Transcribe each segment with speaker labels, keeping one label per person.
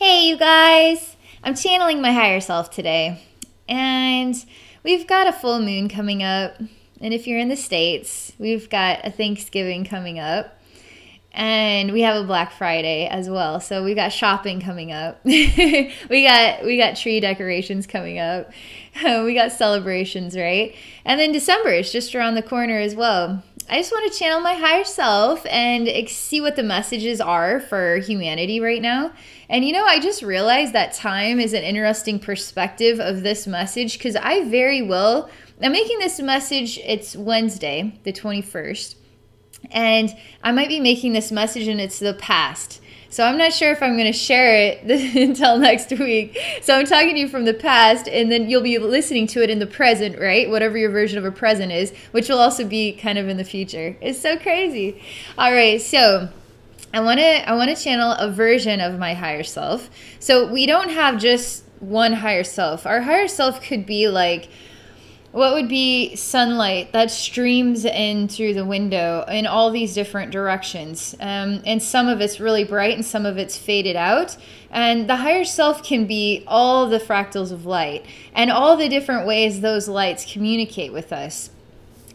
Speaker 1: Hey, you guys! I'm channeling my higher self today, and we've got a full moon coming up, and if you're in the States, we've got a Thanksgiving coming up, and we have a Black Friday as well, so we got shopping coming up. we got tree decorations coming up. We got celebrations, right? And then December is just around the corner as well. I just want to channel my higher self and see what the messages are for humanity right now. And I just realized that time is an interesting perspective of this message, because I'm making this message, it's Wednesday, the 21st, and I might be making this message and it's the past. So I'm not sure if I'm going to share it until next week. So I'm talking to you from the past, and then you'll be listening to it in the present, right? Whatever your version of a present is, which will also be kind of in the future. It's so crazy. All right, so I want to channel a version of my higher self. So we don't have just one higher self. Our higher self could be like, what would be sunlight that streams in through the window in all these different directions. And some of it's really bright and some of it's faded out. And the higher self can be all the fractals of light and all the different ways those lights communicate with us.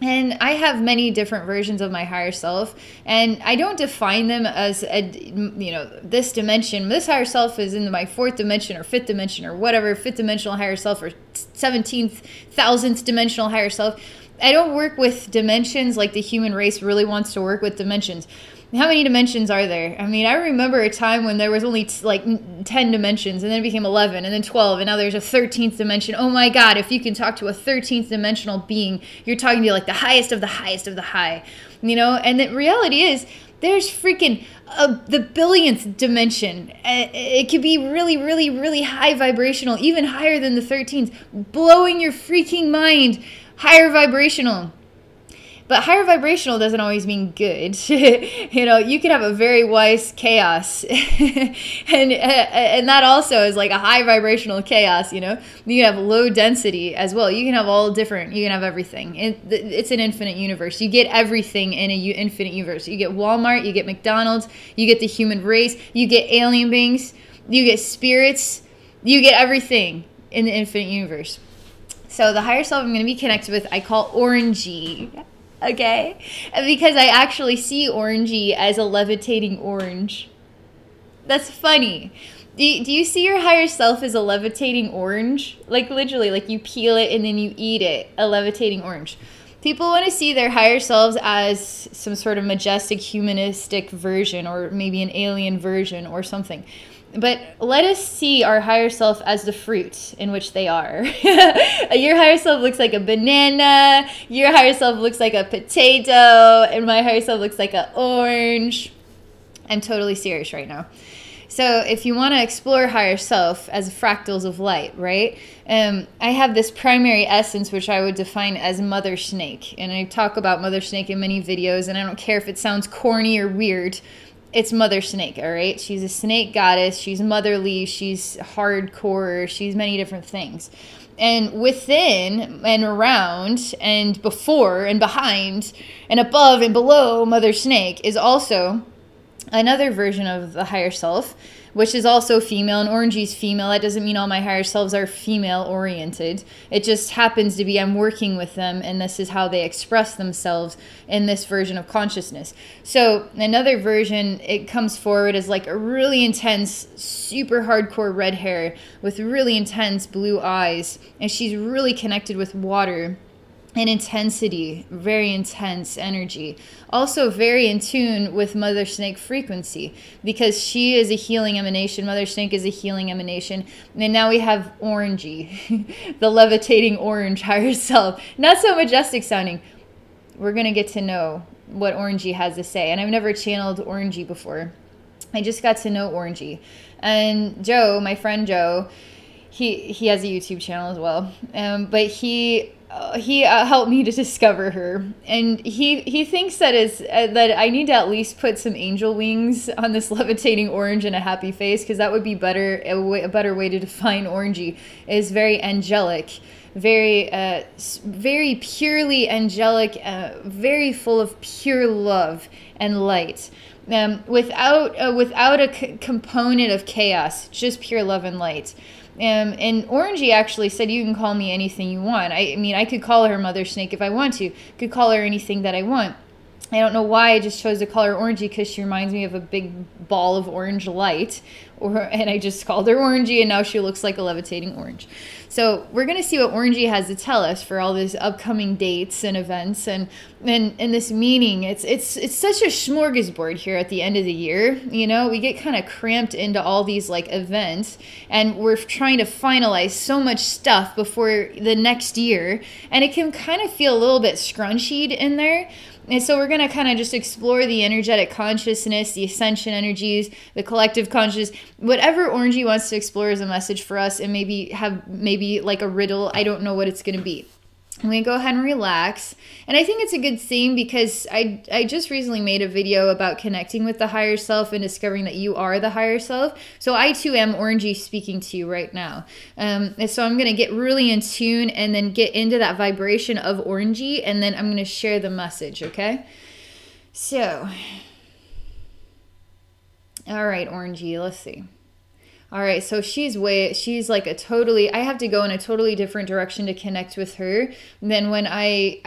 Speaker 1: And I have many different versions of my higher self, and I don't define them as this dimension. This higher self is in my fourth dimension or fifth dimension or whatever, fifth dimensional higher self or 17th, thousandth dimensional higher self. I don't work with dimensions like the human race really wants to work with dimensions. How many dimensions are there? I mean, I remember a time when there was only like 10 dimensions, and then it became 11, and then 12, and now there's a 13th dimension. Oh my God, if you can talk to a 13th dimensional being, you're talking to like the highest of the highest of the high, And the reality is, there's freaking the billionth dimension. It could be really, really, really high vibrational, even higher than the 13th, blowing your freaking mind, higher vibrational. But higher vibrational doesn't always mean good. You could have a very wise chaos. and that also is like a high vibrational chaos, You can have low density as well. You can have all different, you can have everything. It's an infinite universe. You get everything in an infinite universe. You get Walmart, you get McDonald's, you get the human race, you get alien beings, you get spirits, you get everything in the infinite universe. So the higher self I'm going to be connected with, I call Orangey. Okay, because I actually see Orangey as a levitating orange. That's funny. Do you see your higher self as a levitating orange? Like literally, like you peel it and then you eat it, a levitating orange. People want to see their higher selves as some sort of majestic humanistic version, or maybe an alien version or something. But let us see our higher self as the fruit in which they are. Your higher self looks like a banana. Your higher self looks like a potato. And my higher self looks like an orange. I'm totally serious right now. So if you want to explore higher self as fractals of light, right? I have this primary essence, which I would define as Mother Snake. And I talk about Mother Snake in many videos, and I don't care if it sounds corny or weird. It's Mother Snake, all right? She's a snake goddess. She's motherly. She's hardcore. She's many different things. And within and around and before and behind and above and below Mother Snake is also another version of the higher self, which is also female, and Orangey's female. That doesn't mean all my higher selves are female-oriented. It just happens to be I'm working with them, and this is how they express themselves in this version of consciousness. So another version, it comes forward as like a really intense, super hardcore red hair with really intense blue eyes, and she's really connected with water and intensity, very intense energy. Also very in tune with Mother Snake frequency, because she is a healing emanation. Mother Snake is a healing emanation. And now we have Orangey, the levitating orange higher self. Not so majestic sounding. We're going to get to know what Orangey has to say. And I've never channeled Orangey before. I just got to know Orangey. And Joe, my friend Joe, he has a YouTube channel as well. But he helped me to discover her, and he thinks that that I need to at least put some angel wings on this levitating orange and a happy face, because that would be a better way to define Orangey. Is very angelic, very purely angelic, very full of pure love and light. Without a component of chaos, just pure love and light. And Orangey actually said, you can call me anything you want. I mean, I could call her Mother Snake if I want to. Could call her anything that I want. I don't know why I just chose to call her Orangey, because she reminds me of a big ball of orange light. And I just called her Orangey, and now she looks like a levitating orange. So we're going to see what Orangey has to tell us for all these upcoming dates and events and this meaning. It's such a smorgasbord here at the end of the year. You know, we get kind of cramped into all these like events, and we're trying to finalize so much stuff before the next year, and it can kind of feel a little bit scrunchied in there. And so we're going to kind of just explore the energetic consciousness, the ascension energies, the collective consciousness, whatever Orangey wants to explore as a message for us, and maybe like a riddle. I don't know what it's going to be. I'm going to go ahead and relax. And I think it's a good thing, because I just recently made a video about connecting with the higher self and discovering that you are the higher self. So I too am Orangey speaking to you right now. And so I'm going to get really in tune and then get into that vibration of Orangey, and then I'm going to share the message, okay? So, all right, Orangey, let's see. All right, so she's like I have to go in a totally different direction to connect with her than when I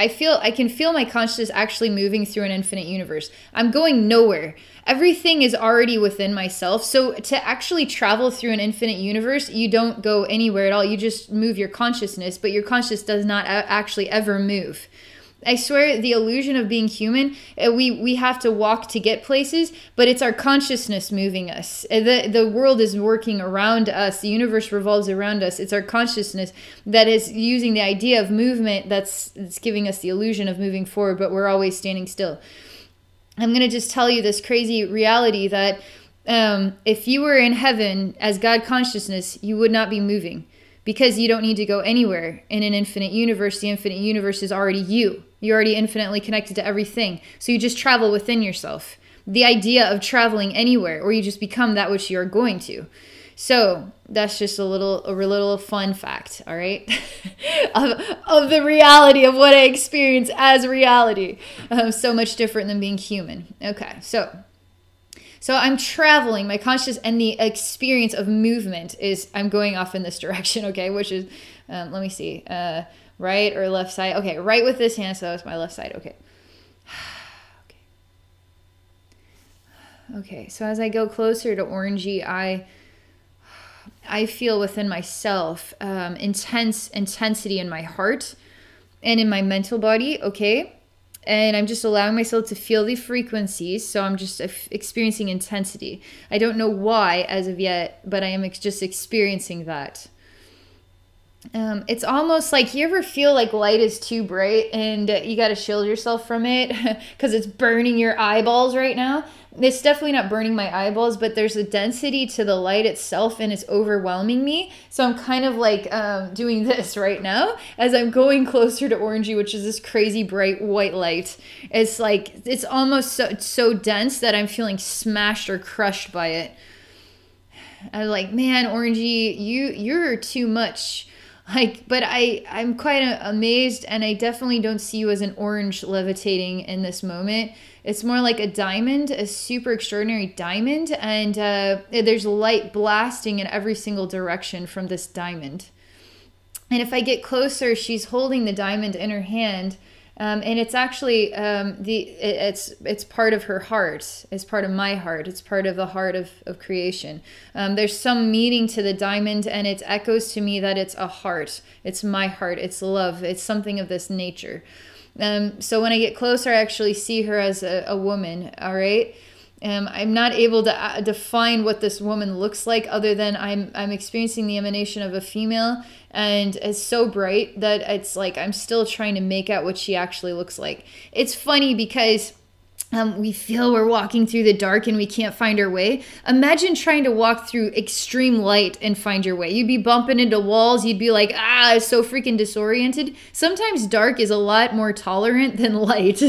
Speaker 1: can feel my consciousness actually moving through an infinite universe. I'm going nowhere. Everything is already within myself. So to actually travel through an infinite universe, you don't go anywhere at all. You just move your consciousness, but your consciousness does not actually ever move. I swear, the illusion of being human, we have to walk to get places, but it's our consciousness moving us. The world is working around us. The universe revolves around us. It's our consciousness that is using the idea of movement that's giving us the illusion of moving forward, but we're always standing still. I'm going to just tell you this crazy reality that if you were in heaven as God consciousness, you would not be moving. Because you don't need to go anywhere in an infinite universe. The infinite universe is already you. You're already infinitely connected to everything. So you just travel within yourself. The idea of traveling anywhere, or you just become that which you're going to. So that's just a little fun fact, all right? of the reality of what I experience as reality. So much different than being human. Okay, so I'm traveling, my consciousness, and the experience of movement is, I'm going off in this direction, okay, which is, let me see, right or left side? Okay, right with this hand, so that's my left side, okay. Okay, so as I go closer to Orangey, I feel within myself intensity in my heart and in my mental body, okay? And I'm just allowing myself to feel the frequencies. So I'm just experiencing intensity. I don't know why as of yet, but I am just experiencing that. It's almost like, you ever feel like light is too bright and you got to shield yourself from it because it's burning your eyeballs right now? It's definitely not burning my eyeballs, but there's a density to the light itself and it's overwhelming me. So I'm kind of like doing this right now as I'm going closer to Orangey, which is this crazy bright white light. It's like, it's almost so dense that I'm feeling smashed or crushed by it. I'm like, man, Orangey, you're too much. Like, but I'm quite amazed, and I definitely don't see you as an orange levitating in this moment. It's more like a diamond, a super extraordinary diamond, and there's light blasting in every single direction from this diamond. And if I get closer, she's holding the diamond in her hand, and it's actually it's part of her heart. It's part of my heart. It's part of the heart of creation. There's some meaning to the diamond, and it echoes to me that it's a heart. It's my heart. It's love. It's something of this nature. So when I get closer, I actually see her as a woman. All right. I'm not able to define what this woman looks like, other than I'm experiencing the emanation of a female, and it's so bright that it's like I'm still trying to make out what she actually looks like. It's funny because we feel we're walking through the dark and we can't find our way. Imagine trying to walk through extreme light and find your way. You'd be bumping into walls. You'd be like, it's so freaking disoriented. Sometimes dark is a lot more tolerant than light,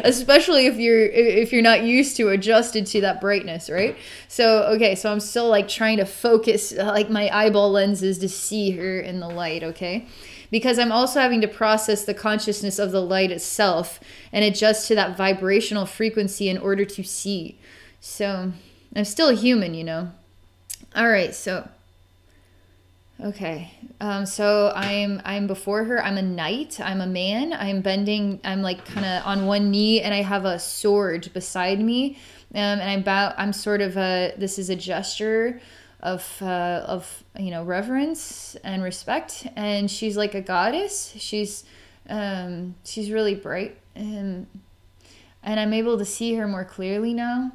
Speaker 1: especially if you're not used to, adjusted to that brightness, right? So, okay, so I'm still like trying to focus like my eyeball lenses to see her in the light, okay? because I'm also having to process the consciousness of the light itself and adjust to that vibrational frequency in order to see. So I'm still a human, you know. All right, so okay. So I'm before her. I'm a knight. I'm a man. I'm bending. I'm like kind of on one knee, and I have a sword beside me. And I'm sort of this is a gesture of reverence and respect. And she's like a goddess. She's really bright, and I'm able to see her more clearly now.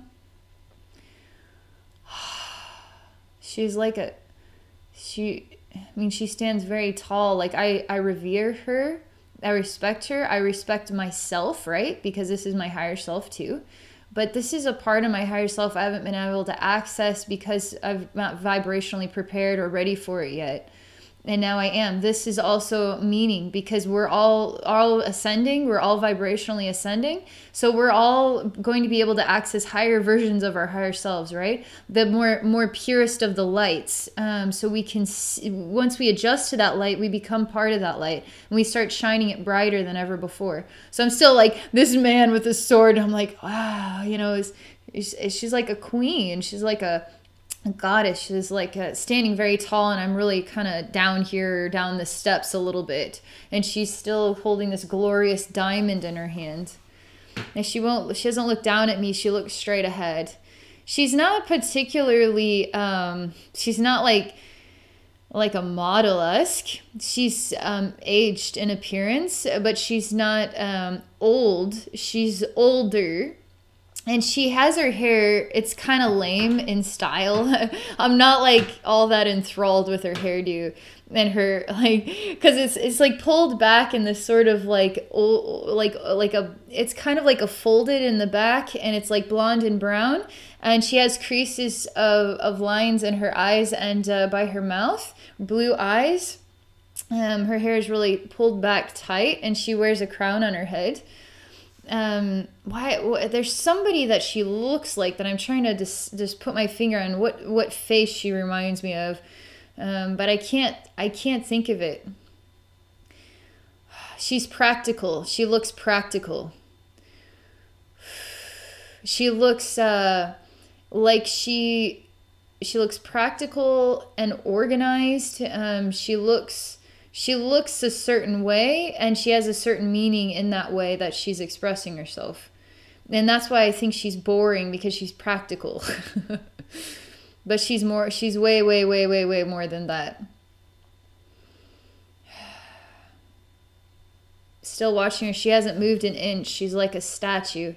Speaker 1: She's like she stands very tall. Like I revere her. I respect her. I respect myself, right? Because this is my higher self too. But this is a part of my higher self I haven't been able to access because I'm not vibrationally prepared or ready for it yet. And now I am. This is also meaning, because we're all ascending. We're all vibrationally ascending. So we're all going to be able to access higher versions of our higher selves, right? The more purest of the lights. So we can, once we adjust to that light, we become part of that light. And we start shining it brighter than ever before. So I'm still like this man with this sword. And I'm like, wow, she's like a queen. She's like a goddess. She's like standing very tall, and I'm really kind of down the steps a little bit, and she's still holding this glorious diamond in her hand. And she doesn't look down at me. She looks straight ahead. She's not particularly she's not like a model-esque. She's aged in appearance, but she's not old. She's older. And she has her hair, it's kind of lame in style. I'm not like all that enthralled with her hairdo and her, like, because it's like pulled back in this sort of like it's kind of like a folded in the back, and it's like blonde and brown. And she has creases of lines in her eyes and by her mouth, blue eyes. Her hair is really pulled back tight, and she wears a crown on her head. There's somebody that she looks like that I'm trying to just put my finger on what face she reminds me of, but I can't think of it. She's practical. She looks practical. She looks like she looks practical and organized. She looks a certain way, and she has a certain meaning in that way that she's expressing herself. And that's why I think she's boring, because she's practical. But she's way, way, way, way, way more than that. Still watching her. She hasn't moved an inch. She's like a statue.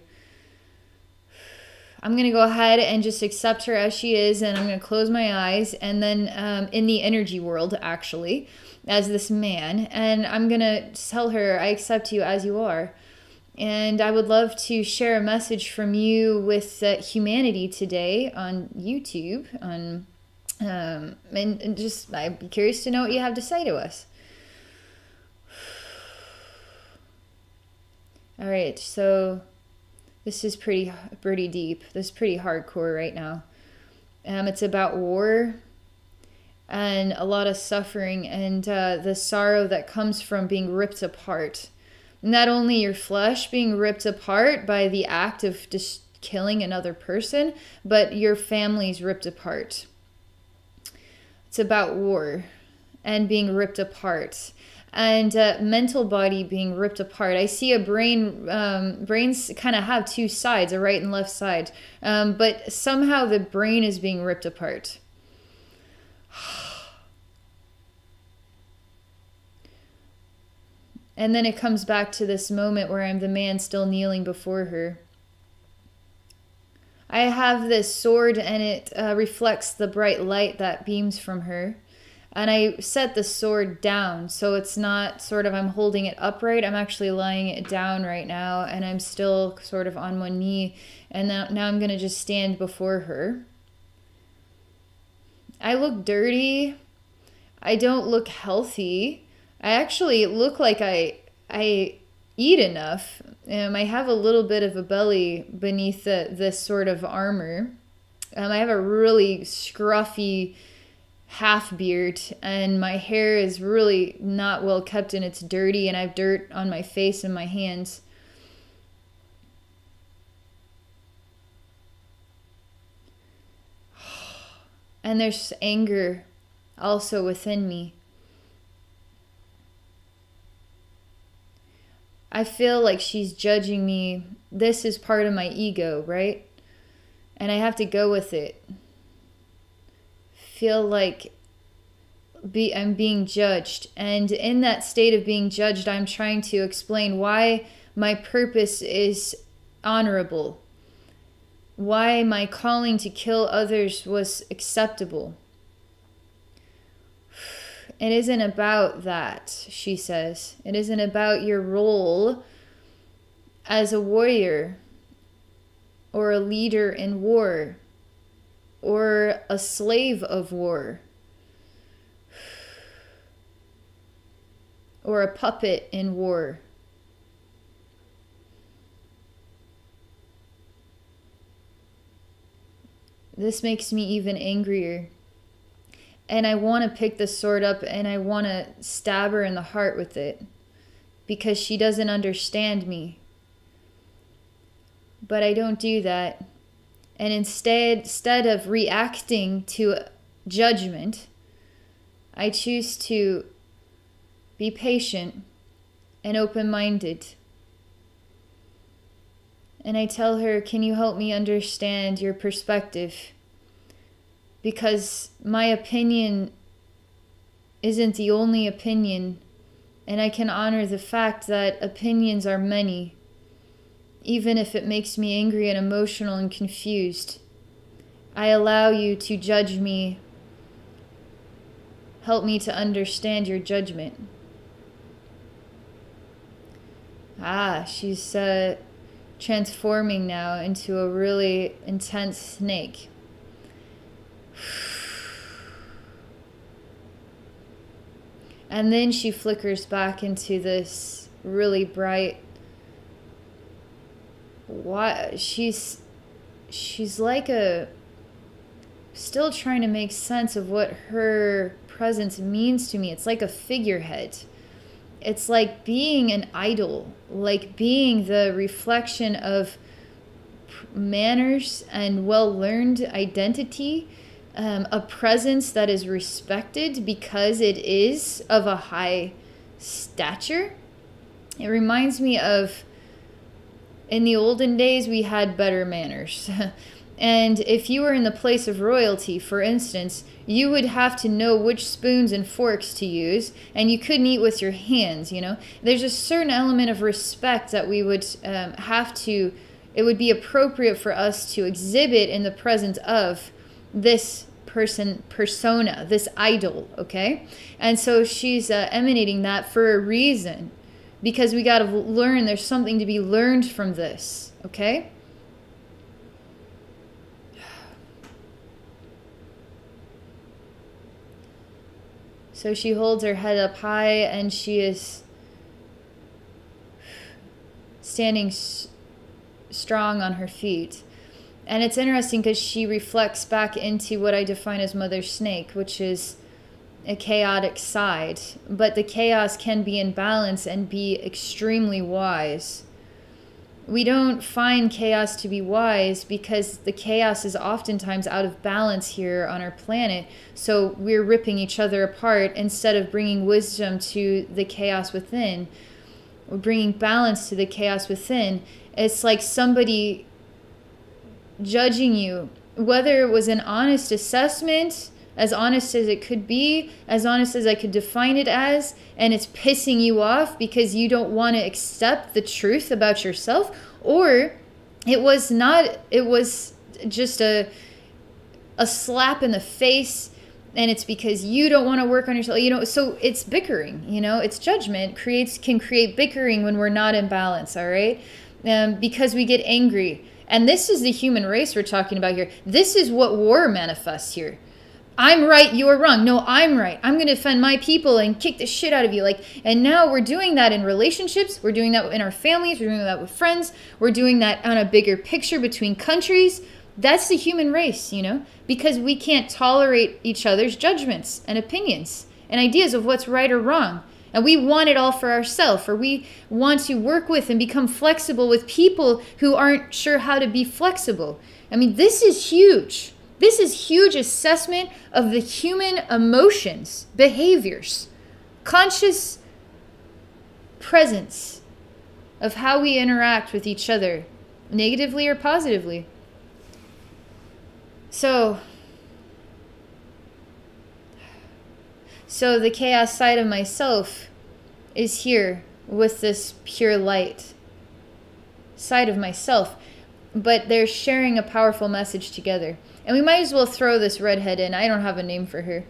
Speaker 1: I'm going to go ahead and just accept her as she is, and I'm going to close my eyes, and then in the energy world, actually, as this man, and I'm going to tell her, I accept you as you are. And I would love to share a message from you with humanity today on YouTube, and just I'd be curious to know what you have to say to us. All right, so this is pretty deep. This is pretty hardcore right now. It's about war and a lot of suffering, and the sorrow that comes from being ripped apart. Not only your flesh being ripped apart by the act of just killing another person, but your family's ripped apart. It's about war and being ripped apart. And mental body being ripped apart. I see a brains kind of have two sides, a right and left side. But somehow the brain is being ripped apart. And then it comes back to this moment where I'm the man still kneeling before her. I have this sword, and it reflects the bright light that beams from her. And I set the sword down, so it's not sort of I'm holding it upright. I'm actually lying it down right now, and I'm still sort of on one knee. And now I'm going to just stand before her. I look dirty. I don't look healthy. I actually look like I eat enough. I have a little bit of a belly beneath this sort of armor. I have a really scruffy half beard, and my hair is really not well kept and it's dirty, and I have dirt on my face and my hands. And there's anger also within me. I feel like she's judging me. This is part of my ego, right? And I have to go with it. Feel like I'm being judged. And in that state of being judged, I'm trying to explain why my purpose is honorable. Why my calling to kill others was acceptable. It isn't about that, she says. It isn't about your role as a warrior or a leader in war or a slave of war or a puppet in war. This makes me even angrier. And I want to pick the sword up and I want to stab her in the heart with it because she doesn't understand me. But I don't do that. And instead of reacting to judgment, I choose to be patient and open-minded. And I tell her, can you help me understand your perspective? Because my opinion isn't the only opinion, and I can honor the fact that opinions are many, even if it makes me angry and emotional and confused. I allow you to judge me. Help me to understand your judgment. She's transforming now into a really intense snake. And then she flickers back into this really bright. She's like still trying to make sense of what her presence means to me. It's like a figurehead. It's like being an idol, like being the reflection of manners and well-learned identity, a presence that is respected because it is of a high stature. It reminds me of, in the olden days, we had better manners. And if you were in the place of royalty, for instance, you would have to know which spoons and forks to use, and you couldn't eat with your hands, you know? There's a certain element of respect that we would it would be appropriate for us to exhibit in the presence of this persona, this idol, okay? And so she's emanating that for a reason, because we got to learn, there's something to be learned from this, okay? So she holds her head up high and she is standing strong on her feet. And it's interesting because she reflects back into what I define as Mother Snake, which is a chaotic side. But the chaos can be in balance and be extremely wise. We don't find chaos to be wise because the chaos is oftentimes out of balance here on our planet. So we're ripping each other apart instead of bringing wisdom to the chaos within. We're bringing balance to the chaos within. It's like somebody judging you, whether it was an honest assessment, as honest as it could be, as honest as I could define it as, and it's pissing you off because you don't want to accept the truth about yourself, or it was not, it was just a slap in the face, and it's because you don't want to work on yourself, you know, so it's bickering, you know, it's judgment can create bickering when we're not in balance, all right? Because we get angry. And this is the human race we're talking about here. This is what war manifests here. I'm right, you're wrong. No, I'm right. I'm going to defend my people and kick the shit out of you. And now we're doing that in relationships. We're doing that in our families. We're doing that with friends. We're doing that on a bigger picture between countries. That's the human race, you know, because we can't tolerate each other's judgments and opinions and ideas of what's right or wrong. And we want it all for ourselves, or we want to work with and become flexible with people who aren't sure how to be flexible. I mean, this is huge. This is huge assessment of the human emotions, behaviors, conscious presence of how we interact with each other, negatively or positively. So the chaos side of myself is here with this pure light side of myself, but they're sharing a powerful message together. And we might as well throw this redhead in. I don't have a name for her.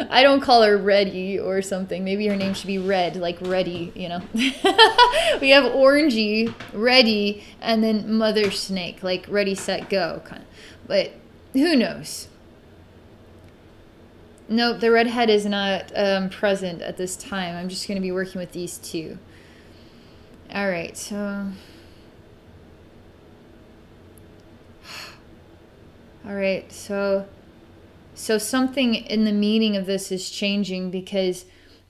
Speaker 1: I don't call her Reddy or something. Maybe her name should be Red, like Reddy, you know. We have Orangey, Reddy, and then Mother Snake, like Ready, Set, Go, kind of. But who knows? Nope, the redhead is not present at this time. I'm just going to be working with these two. All right, so... All right, so something in the meaning of this is changing, because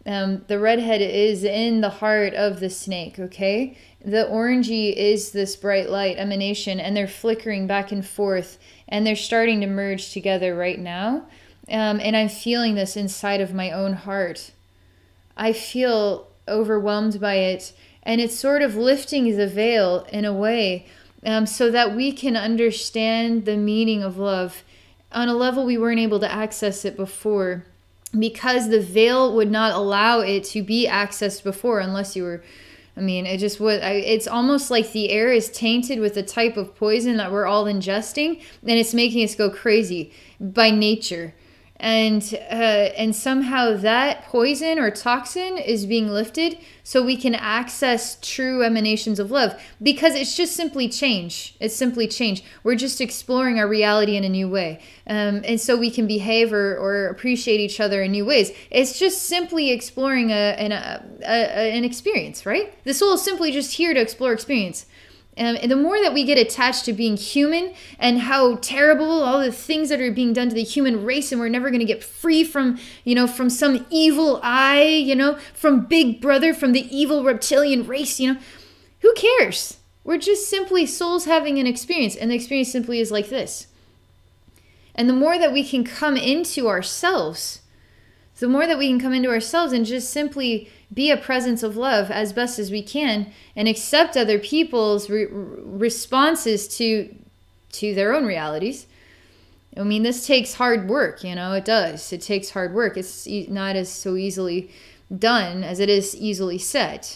Speaker 1: the redhead is in the heart of the snake, okay? The orangey is this bright light emanation, and they're flickering back and forth, and they're starting to merge together right now. And I'm feeling this inside of my own heart. I feel overwhelmed by it, and it's sort of lifting the veil in a way, so that we can understand the meaning of love on a level we weren't able to access it before, because the veil would not allow it to be accessed before unless you were, I mean, it just would. It's almost like the air is tainted with a type of poison that we're all ingesting, and it's making us go crazy by nature. And somehow that poison or toxin is being lifted so we can access true emanations of love, because it's just simply change. It's simply change. We're just exploring our reality in a new way. And so we can behave or appreciate each other in new ways. It's just simply exploring an experience, right? The soul is simply just here to explore experience. And the more that we get attached to being human and how terrible all the things that are being done to the human race, and we're never going to get free from, you know, from some evil eye, you know, from Big Brother, from the evil reptilian race, you know, who cares? We're just simply souls having an experience, and the experience simply is like this. And the more that we can come into ourselves, and just simply be a presence of love as best as we can, and accept other people's responses to their own realities. I mean, this takes hard work, you know, it does. It takes hard work. It's not as so easily done as it is easily said.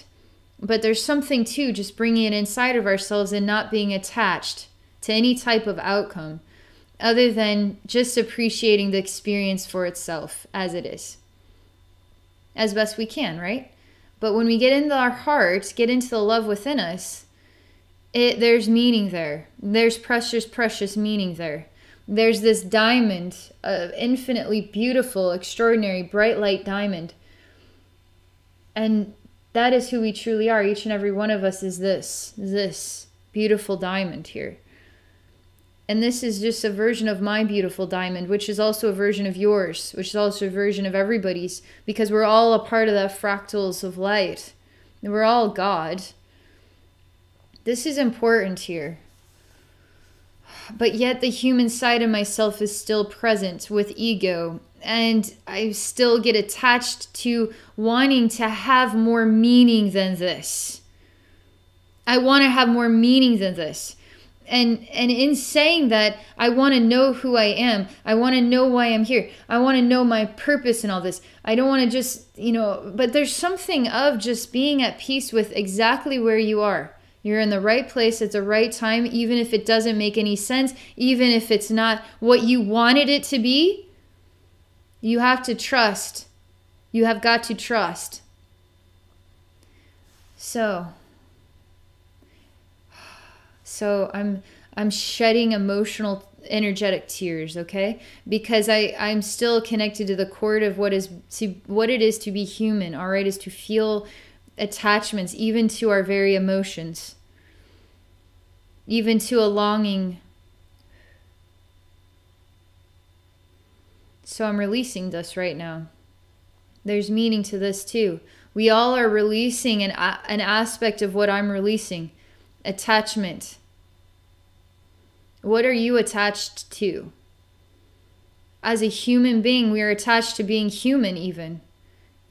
Speaker 1: But there's something to just bringing it inside of ourselves and not being attached to any type of outcome, other than just appreciating the experience for itself as it is, as best we can, right? But when we get into our hearts, get into the love within us, there's meaning there. There's precious, precious meaning there. There's this diamond, infinitely beautiful, extraordinary, bright light diamond. And that is who we truly are. Each and every one of us is this beautiful diamond here. And this is just a version of my beautiful diamond, which is also a version of yours, which is also a version of everybody's, because we're all a part of the fractals of light. And we're all God. This is important here. But yet the human side of myself is still present with ego. And I still get attached to wanting to have more meaning than this. I want to have more meaning than this. And in saying that, I want to know who I am. I want to know why I'm here. I want to know my purpose in all this. I don't want to just, you know, but there's something of just being at peace with exactly where you are. You're in the right place at the right time, even if it doesn't make any sense, even if it's not what you wanted it to be. You have to trust. You have got to trust. So I'm shedding emotional, energetic tears, okay? Because I'm still connected to the core of what it is to be human, all right? Is to feel attachments, even to our very emotions, even to a longing So I'm releasing this right now. There's meaning to this too. We all are releasing an aspect of what I'm releasing. Attachment. What are you attached to? As a human being, we are attached to being human even.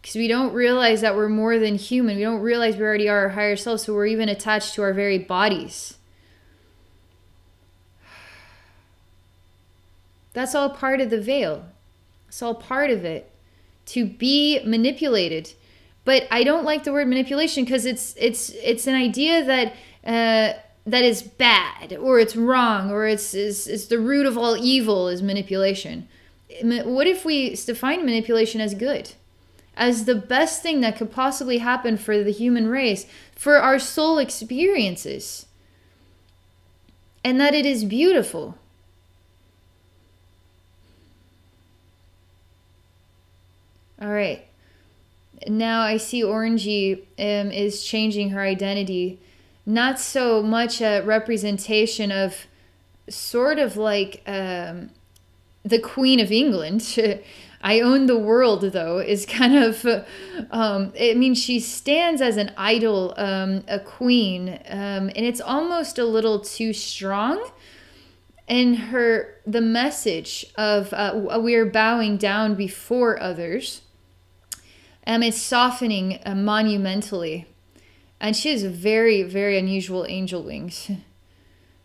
Speaker 1: Because we don't realize that we're more than human. We don't realize we already are our higher self, so we're even attached to our very bodies. That's all part of the veil. It's all part of it. To be manipulated. But I don't like the word manipulation because it's an idea that that is bad, or it's wrong, or it's the root of all evil is manipulation. What if we define manipulation as good? As the best thing that could possibly happen for the human race, for our soul experiences. And that it is beautiful. All right. Now I see Orangey is changing her identity. Not so much a representation of sort of like the Queen of England. I own the world, though, is kind of, I mean, she stands as an idol, a queen, and it's almost a little too strong. And the message of we are bowing down before others, it's softening monumentally. And she has very, very unusual angel wings.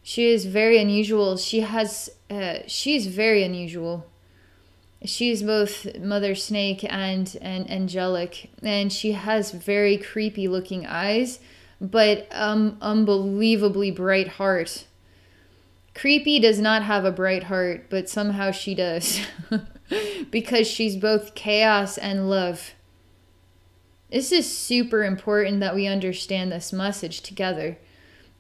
Speaker 1: She is very unusual. She's very unusual. She's both Mother Snake and angelic. And she has very creepy looking eyes, but unbelievably bright heart. Creepy does not have a bright heart, but somehow she does. Because she's both chaos and love. This is super important that we understand this message together.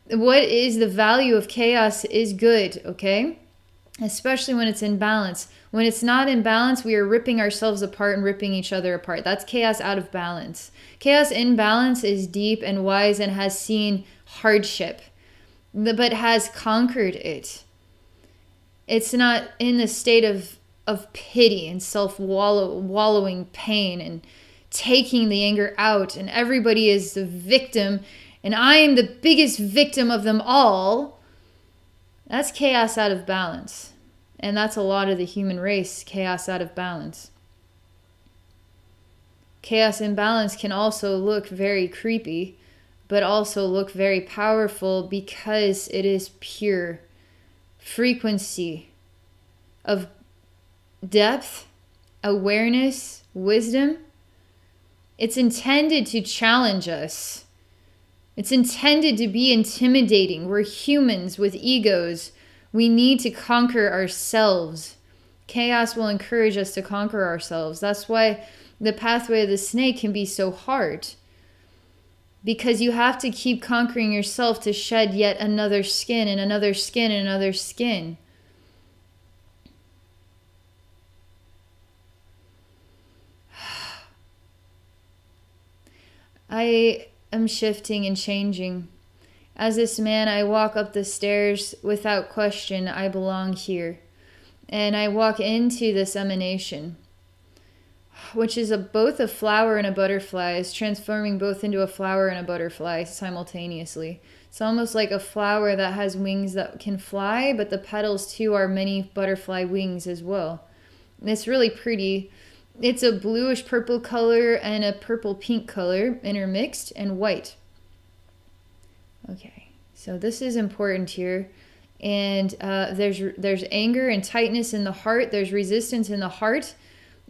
Speaker 1: What is the value of chaos is good, okay? Especially when it's in balance. When it's not in balance, we are ripping ourselves apart and ripping each other apart. That's chaos out of balance. Chaos in balance is deep and wise and has seen hardship, but has conquered it. It's not in the state of pity and self-wallowing pain and taking the anger out, and everybody is the victim, and I am the biggest victim of them all. That's chaos out of balance. And that's a lot of the human race, chaos out of balance. Chaos in balance can also look very creepy, but also look very powerful because it is pure frequency of depth, awareness, wisdom. It's intended to challenge us. It's intended to be intimidating. We're humans with egos. We need to conquer ourselves. Chaos will encourage us to conquer ourselves. That's why the pathway of the snake can be so hard. Because you have to keep conquering yourself to shed yet another skin and another skin and another skin. I am shifting and changing. As this man, I walk up the stairs without question. I belong here. And I walk into this emanation, which is both a flower and a butterfly. It's transforming both into a flower and a butterfly simultaneously. It's almost like a flower that has wings that can fly, but the petals too are many butterfly wings as well. And it's really pretty. It's a bluish purple color and a purple pink color intermixed and white. Okay, so this is important here. And there's anger and tightness in the heart. There's resistance in the heart.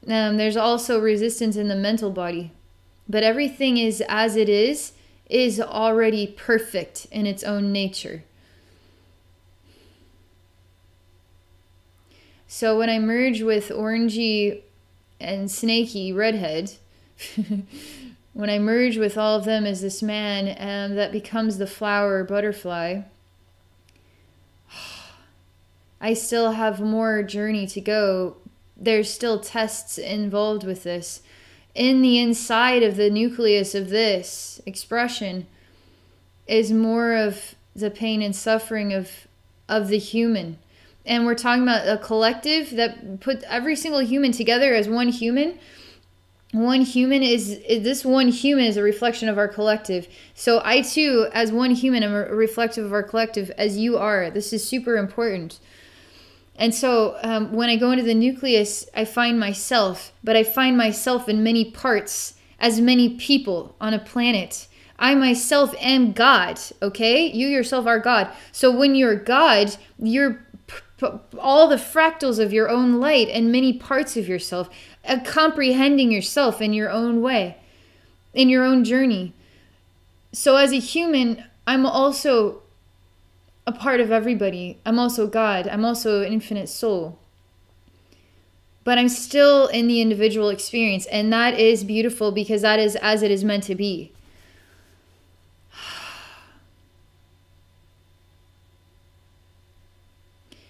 Speaker 1: There's also resistance in the mental body. But everything is as it is already perfect in its own nature. So when I merge with orangey and snaky redhead, when I merge with all of them as this man, that becomes the flower or butterfly, I still have more journey to go. There's still tests involved with this. In the inside of the nucleus of this expression is more of the pain and suffering of the human. and we're talking about a collective that put every single human together as one human. One human is a reflection of our collective. So I too, as one human, am a reflective of our collective, as you are. This is super important. And so when I go into the nucleus, I find myself, but I find myself in many parts, as many people on a planet. I myself am God, okay? You yourself are God. So when you're God, you're all the fractals of your own light and many parts of yourself, comprehending yourself in your own way, in your own journey. So as a human, I'm also a part of everybody. I'm also God. I'm also an infinite soul. But I'm still in the individual experience, and that is beautiful because that is as it is meant to be.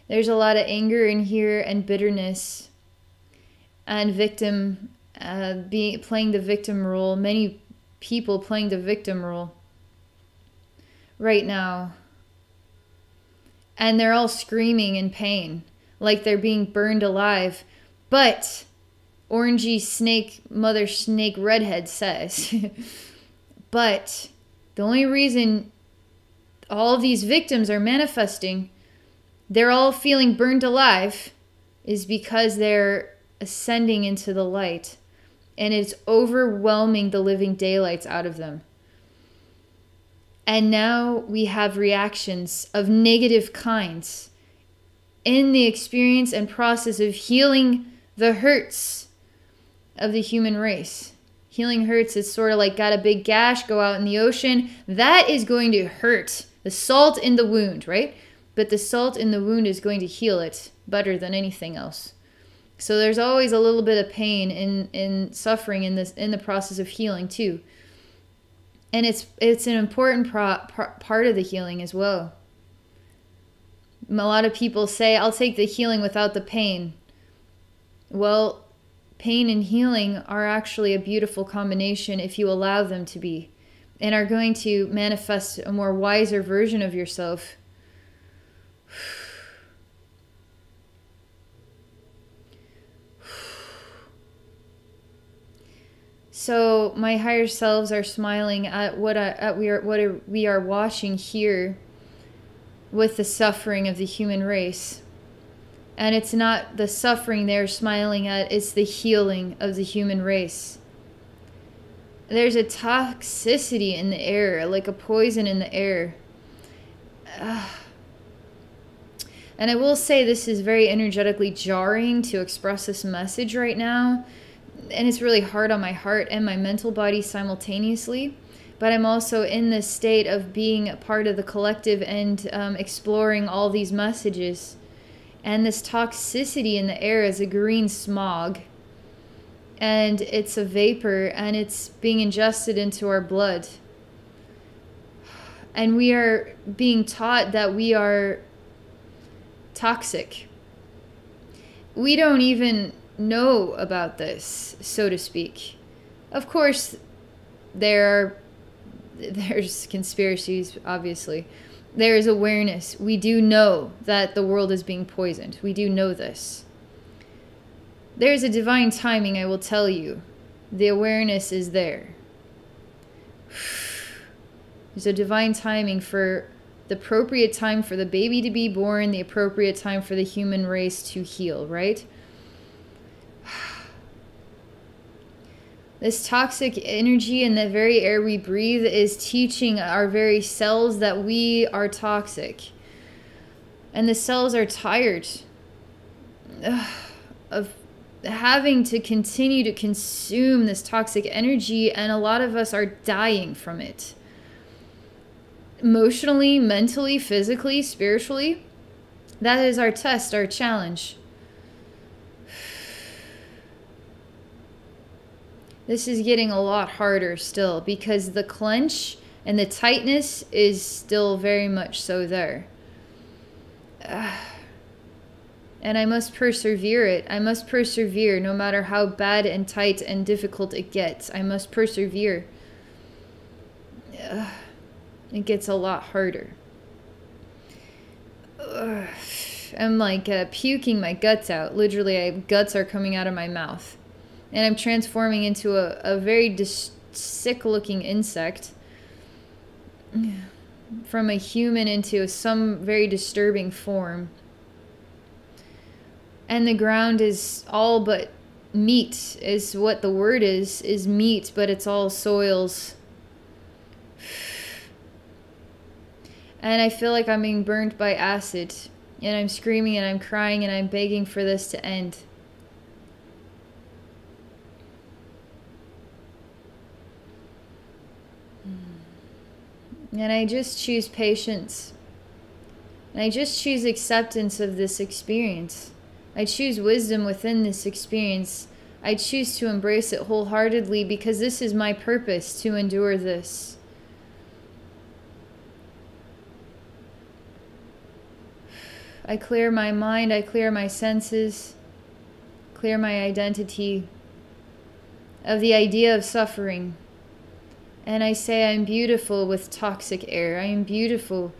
Speaker 1: There's a lot of anger in here and bitterness and victim, playing the victim role. Many people playing the victim role right now. And they're all screaming in pain, like they're being burned alive. But orangey snake, mother snake redhead says, but the only reason all of these victims are manifesting, they're all feeling burned alive, is because they're ascending into the light. And it's overwhelming the living daylights out of them. And now we have reactions of negative kinds in the experience and process of healing the hurts of the human race. Healing hurts is sort of like got a big gash, go out in the ocean. That is going to hurt. The salt in the wound, right? But the salt in the wound is going to heal it better than anything else. So there's always a little bit of pain in suffering in the process of healing too. And it's an important part of the healing as well. A lot of people say, I'll take the healing without the pain. Well, pain and healing are actually a beautiful combination if you allow them to be, and are going to manifest a more wiser version of yourself. So my higher selves are smiling at what we are watching here with the suffering of the human race. And it's not the suffering they're smiling at, it's the healing of the human race. There's a toxicity in the air, like a poison in the air. And I will say this is very energetically jarring to express this message right now. And it's really hard on my heart and my mental body simultaneously. But I'm also in this state of being a part of the collective and exploring all these messages. And this toxicity in the air is a green smog. And it's a vapor, and it's being ingested into our blood. And we are being taught that we are toxic. We don't even know about this, so to speak. Of course, there's conspiracies, obviously. There is awareness. We do know that the world is being poisoned. We do know this. There's a divine timing, I will tell you. The awareness is there. There's a divine timing for the appropriate time for the baby to be born, the appropriate time for the human race to heal, right? This toxic energy in the very air we breathe is teaching our very cells that we are toxic. And the cells are tired of having to continue to consume this toxic energy, and a lot of us are dying from it. Emotionally, mentally, physically, spiritually. That is our test, our challenge. This is getting a lot harder still because the clench and the tightness is still very much so there. And I must persevere it. I must persevere no matter how bad and tight and difficult it gets. I must persevere. It gets a lot harder. am like puking my guts out. Literally, guts are coming out of my mouth. And I'm transforming into a very sick-looking insect. From a human into some very disturbing form. And the ground is all but meat, is what the word is meat, but it's all soils. And I feel like I'm being burnt by acid. And I'm screaming and I'm crying and I'm begging for this to end. And I just choose patience. And I just choose acceptance of this experience. I choose wisdom within this experience. I choose to embrace it wholeheartedly because this is my purpose, to endure this. I clear my mind, I clear my senses, clear my identity of the idea of suffering. And I say I'm beautiful with toxic air. I am beautiful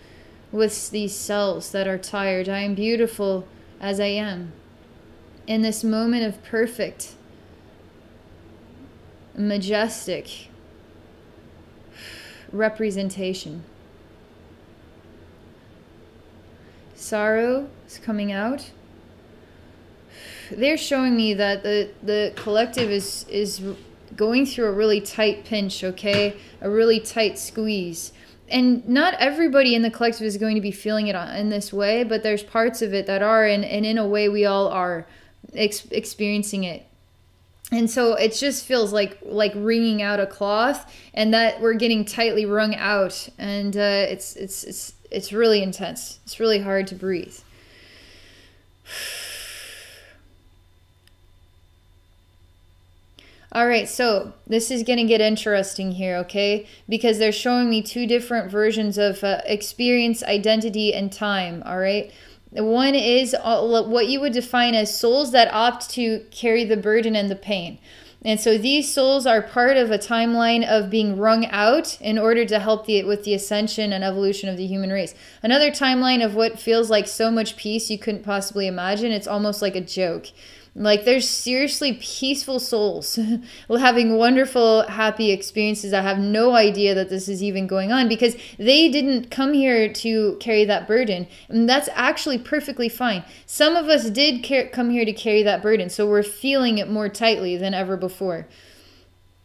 Speaker 1: with these cells that are tired. I am beautiful as I am. In this moment of perfect, majestic representation. Sorrow is coming out. They're showing me that the collective is going through a really tight pinch, okay? A really tight squeeze. And not everybody in the collective is going to be feeling it in this way, but there's parts of it that are, and in a way we all are experiencing it. And so it just feels like wringing out a cloth, and that we're getting tightly wrung out, and it's really intense. It's really hard to breathe. All right, so this is going to get interesting here, okay? Because they're showing me two different versions of experience, identity, and time, all right? One is what you would define as souls that opt to carry the burden and the pain. And so these souls are part of a timeline of being wrung out in order to help with the ascension and evolution of the human race. Another timeline of what feels like so much peace you couldn't possibly imagine. It's almost like a joke. Like there's seriously peaceful souls having wonderful, happy experiences. I have no idea that this is even going on because they didn't come here to carry that burden. And that's actually perfectly fine. Some of us did come here to carry that burden. So we're feeling it more tightly than ever before.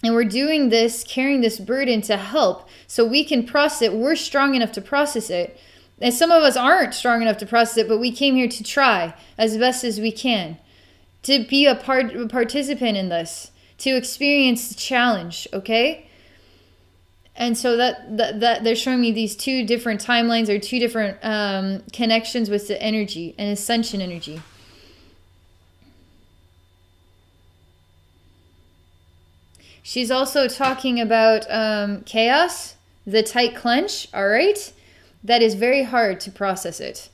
Speaker 1: And we're doing this, carrying this burden to help so we can process it. We're strong enough to process it. And some of us aren't strong enough to process it, but we came here to try as best as we can. To be a participant in this, to experience the challenge, okay? And so that they're showing me these two different timelines or two different connections with the energy and ascension energy. She's also talking about chaos, the tight clench, all right? That is very hard to process it.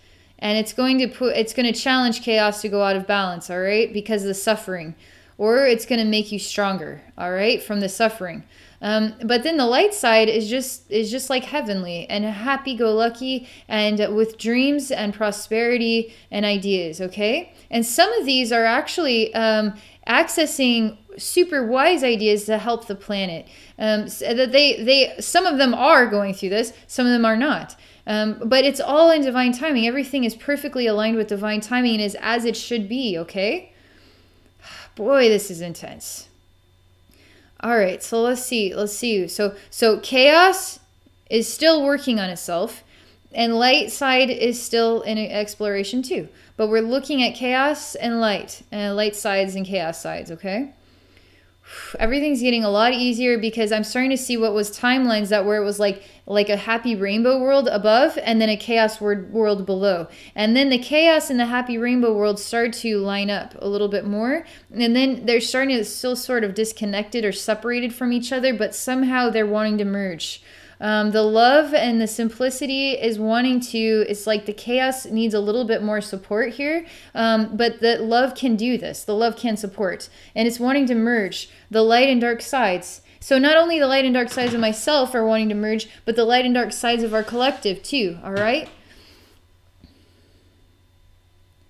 Speaker 1: And it's going to challenge chaos to go out of balance, all right? Because of the suffering. Or it's going to make you stronger, all right? From the suffering. But then the light side is just like heavenly and happy-go-lucky and with dreams and prosperity and ideas, okay? And some of these are actually accessing super wise ideas to help the planet. So that some of them are going through this, some of them are not. But it's all in divine timing. Everything is perfectly aligned with divine timing and is as it should be, okay? Boy, this is intense. All right, so let's see. So chaos is still working on itself, and light side is still in exploration too. But we're looking at chaos and light sides and chaos sides, okay? Everything's getting a lot easier because I'm starting to see what was timelines that where it was like a happy rainbow world above and then a chaos world below. And then the chaos and the happy rainbow world start to line up a little bit more. And then they're starting to still sort of disconnected or separated from each other, but somehow they're wanting to merge. The love and the simplicity is wanting to, it's like the chaos needs a little bit more support here, but the love can do this. The love can support, and it's wanting to merge the light and dark sides. So not only the light and dark sides of myself are wanting to merge, but the light and dark sides of our collective too, all right?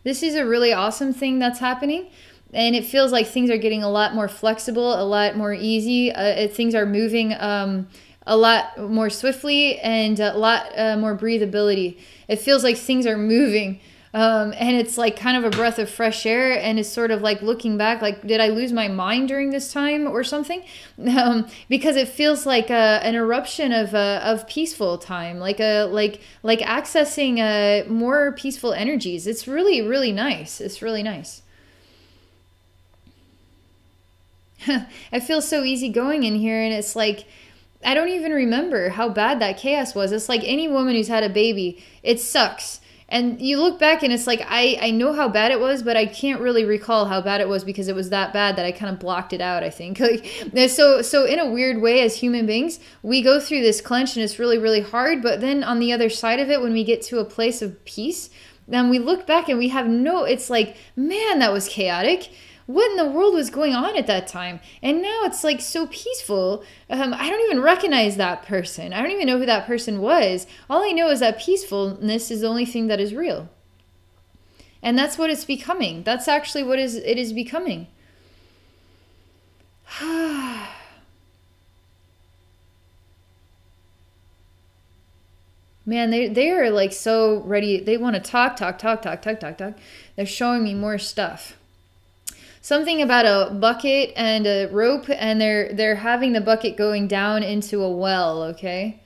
Speaker 1: This is a really awesome thing that's happening. And it feels like things are getting a lot more flexible, a lot more easy. Things are moving a lot more swiftly and a lot more breathability. It feels like things are moving. And it's like kind of a breath of fresh air, and it's sort of like looking back, like, did I lose my mind during this time or something? Because it feels like an eruption of peaceful time, like accessing more peaceful energies. It's really, really nice. It's really nice. I feel so easygoing in here, and it's like, I don't even remember how bad that chaos was. It's like any woman who's had a baby, it sucks. And you look back and it's like, I know how bad it was, but I can't really recall how bad it was because it was that bad that I kind of blocked it out, I think. Like, so in a weird way, as human beings, we go through this clench and it's really, really hard. But then on the other side of it, when we get to a place of peace, then we look back and we have it's like, man, that was chaotic. What in the world was going on at that time? And now it's like so peaceful. I don't even recognize that person. I don't even know who that person was. All I know is that peacefulness is the only thing that is real. And that's what it's becoming. That's actually what it is becoming. Man, they are like so ready. They want to talk. They're showing me more stuff. Something about a bucket and a rope, and they're having the bucket going down into a well, okay?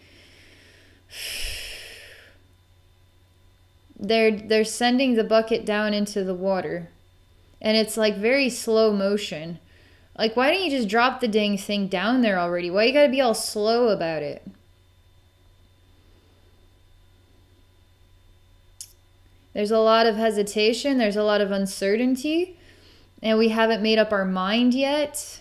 Speaker 1: They're sending the bucket down into the water. And it's like very slow motion. Like, why don't you just drop the dang thing down there already? Why you gotta be all slow about it? There's a lot of hesitation. There's a lot of uncertainty. And we haven't made up our mind yet.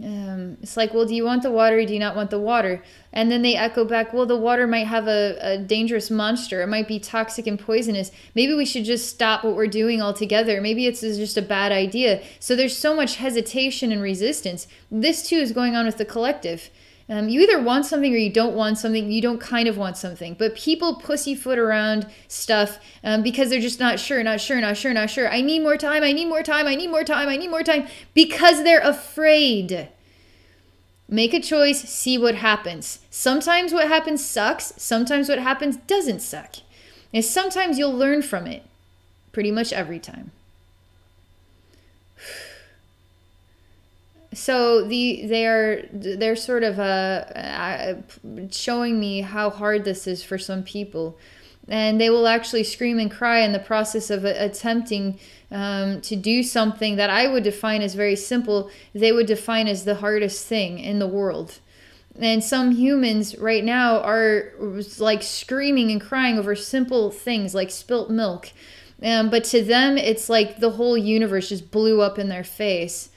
Speaker 1: It's like, well, do you want the water or do you not want the water? And then they echo back, well, the water might have a dangerous monster. It might be toxic and poisonous. Maybe we should just stop what we're doing altogether. Maybe it's just a bad idea. So there's so much hesitation and resistance. This too is going on with the collective. You either want something or you don't want something. You don't kind of want something. But people pussyfoot around stuff because they're just not sure. I need more time. Because they're afraid. Make a choice. See what happens. Sometimes what happens sucks. Sometimes what happens doesn't suck. And sometimes you'll learn from it. Pretty much every time. So they're sort of showing me how hard this is for some people, and they will actually scream and cry in the process of attempting to do something that I would define as very simple. They would define as the hardest thing in the world. And some humans right now are like screaming and crying over simple things like spilt milk, but to them it's like the whole universe just blew up in their face.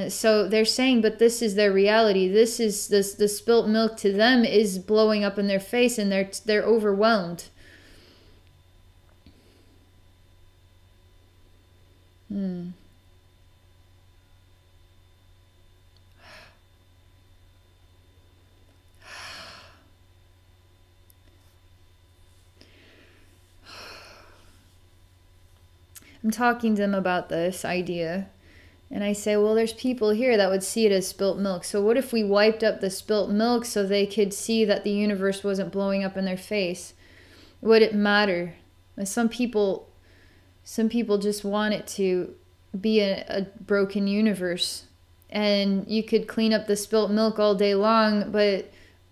Speaker 1: So they're saying, but this is their reality. This is the spilt milk to them is blowing up in their face, and they're overwhelmed. I'm talking to them about this idea. And I say, well, there's people here that would see it as spilt milk. So what if we wiped up the spilt milk so they could see that the universe wasn't blowing up in their face? Would it matter? Some people just want it to be a broken universe. And you could clean up the spilt milk all day long, but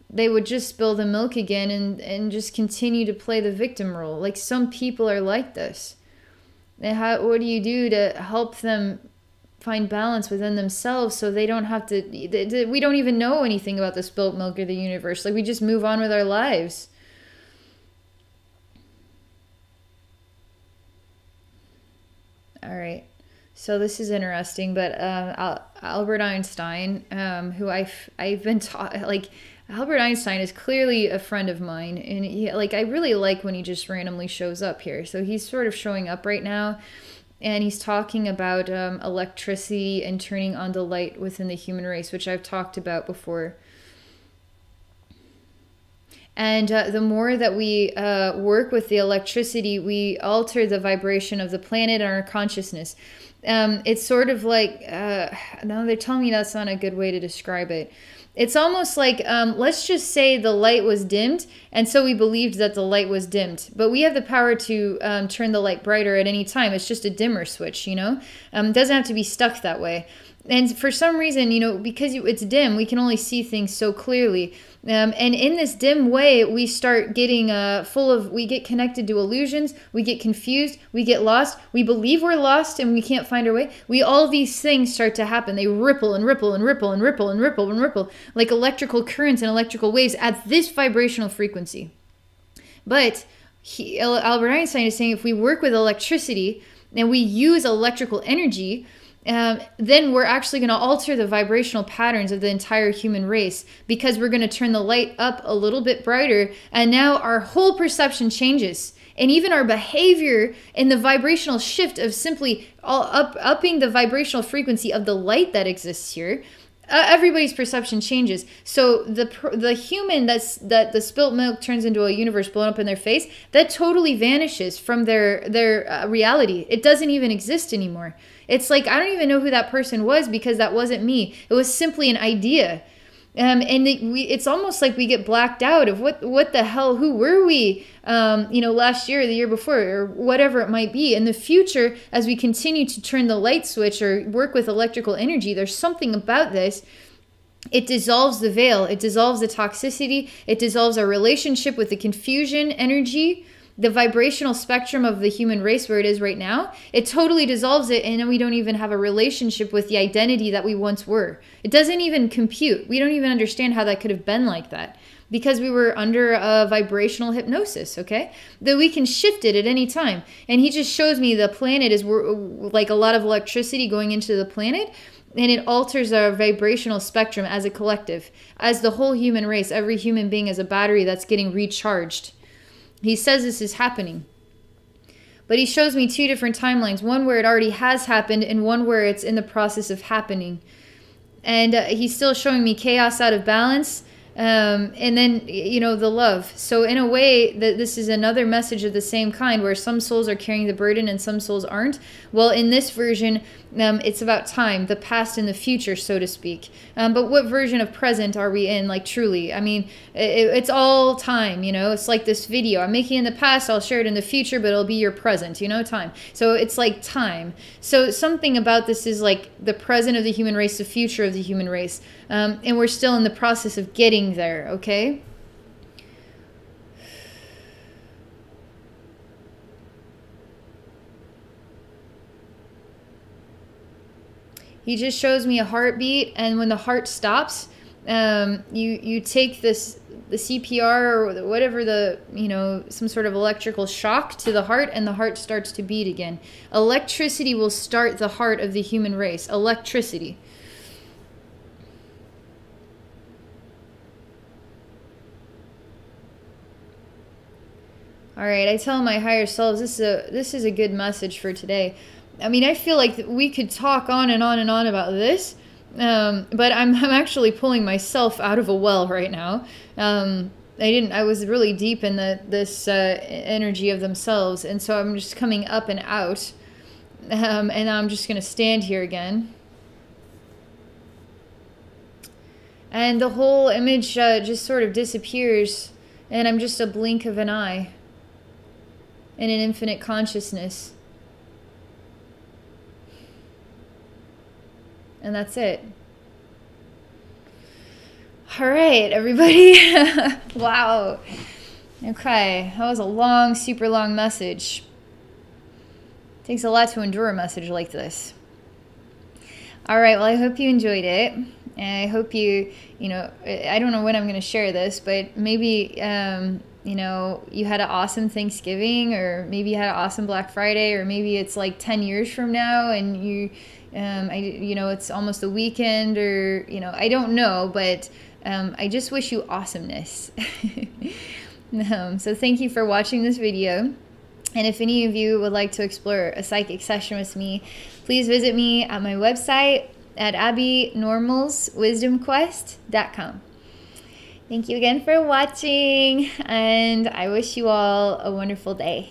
Speaker 1: they would just spill the milk again and just continue to play the victim role. Like, some people are like this. What do you do to help them find balance within themselves so they don't have to, we don't even know anything about the spilt milk or the universe. Like, we just move on with our lives. All right. So this is interesting, but Albert Einstein, who I've been taught, like, Albert Einstein is clearly a friend of mine, and I really like when he just randomly shows up here. So he's sort of showing up right now. And he's talking about electricity and turning on the light within the human race, which I've talked about before. And the more that we work with the electricity, we alter the vibration of the planet and our consciousness. It's sort of like, now they're telling me that's not a good way to describe it. It's almost like, let's just say the light was dimmed, and so we believed that the light was dimmed. But we have the power to turn the light brighter at any time. It's just a dimmer switch, you know? It doesn't have to be stuck that way. And for some reason, you know, because it's dim, we can only see things so clearly. And in this dim way, we start getting we get connected to illusions, we get confused, we get lost, we believe we're lost and we can't find our way. All these things start to happen. They ripple and ripple and ripple and ripple and ripple and ripple like electrical currents and electrical waves at this vibrational frequency. But Albert Einstein is saying if we work with electricity and we use electrical energy, then we're actually going to alter the vibrational patterns of the entire human race, because we're going to turn the light up a little bit brighter, and now our whole perception changes. And even our behavior and the vibrational shift of simply upping the vibrational frequency of the light that exists here, everybody's perception changes. So the human that the spilt milk turns into a universe blown up in their face, that totally vanishes from their reality. It doesn't even exist anymore. It's like, I don't even know who that person was, because that wasn't me. It was simply an idea. It's almost like we get blacked out of what the hell, who were we, last year or the year before, or whatever it might be. In the future, as we continue to turn the light switch or work with electrical energy, there's something about this. It dissolves the veil. It dissolves the toxicity. It dissolves our relationship with the confusion energy, the vibrational spectrum of the human race where it is right now. It totally dissolves it, and then we don't even have a relationship with the identity that we once were. It doesn't even compute. We don't even understand how that could have been like that, because we were under a vibrational hypnosis, okay? That we can shift it at any time. And he just shows me the planet is like a lot of electricity going into the planet, and it alters our vibrational spectrum as a collective, as the whole human race. Every human being is a battery that's getting recharged. He says this is happening. But he shows me two different timelines, one where it already has happened and one where it's in the process of happening. And he's still showing me chaos out of balance, and then, the love. So in a way, this is another message of the same kind, where some souls are carrying the burden and some souls aren't. Well, in this version, it's about time, the past and the future, so to speak. But what version of present are we in, like, truly? I mean, it's all time, It's like this video. I'm making in the past, I'll share it in the future, but it'll be your present, time. So it's like time. So something about this is like the present of the human race, the future of the human race. And we're still in the process of getting there, okay? He just shows me a heartbeat, and when the heart stops, you take the CPR or whatever, some sort of electrical shock to the heart, and the heart starts to beat again. Electricity will start the heart of the human race. Electricity. All right, I tell my higher selves, this is a good message for today. I mean, I feel like we could talk on and on and on about this, but I'm actually pulling myself out of a well right now. I was really deep in this energy of themselves, and so I'm just coming up and out, and I'm just going to stand here again. And the whole image just sort of disappears, and I'm just a blink of an eye in an infinite consciousness. And that's it. All right, everybody. Wow. Okay, that was a long, super long message. Takes a lot to endure a message like this. All right, well, I hope you enjoyed it. And I hope you I don't know when I'm going to share this, but maybe, you had an awesome Thanksgiving, or maybe you had an awesome Black Friday, or maybe it's like 10 years from now and it's almost the weekend, or, I don't know, but I just wish you awesomeness. So thank you for watching this video. And if any of you would like to explore a psychic session with me, please visit me at my website at Abbey Normal's WisdomQuest.com. Thank you again for watching, and I wish you all a wonderful day.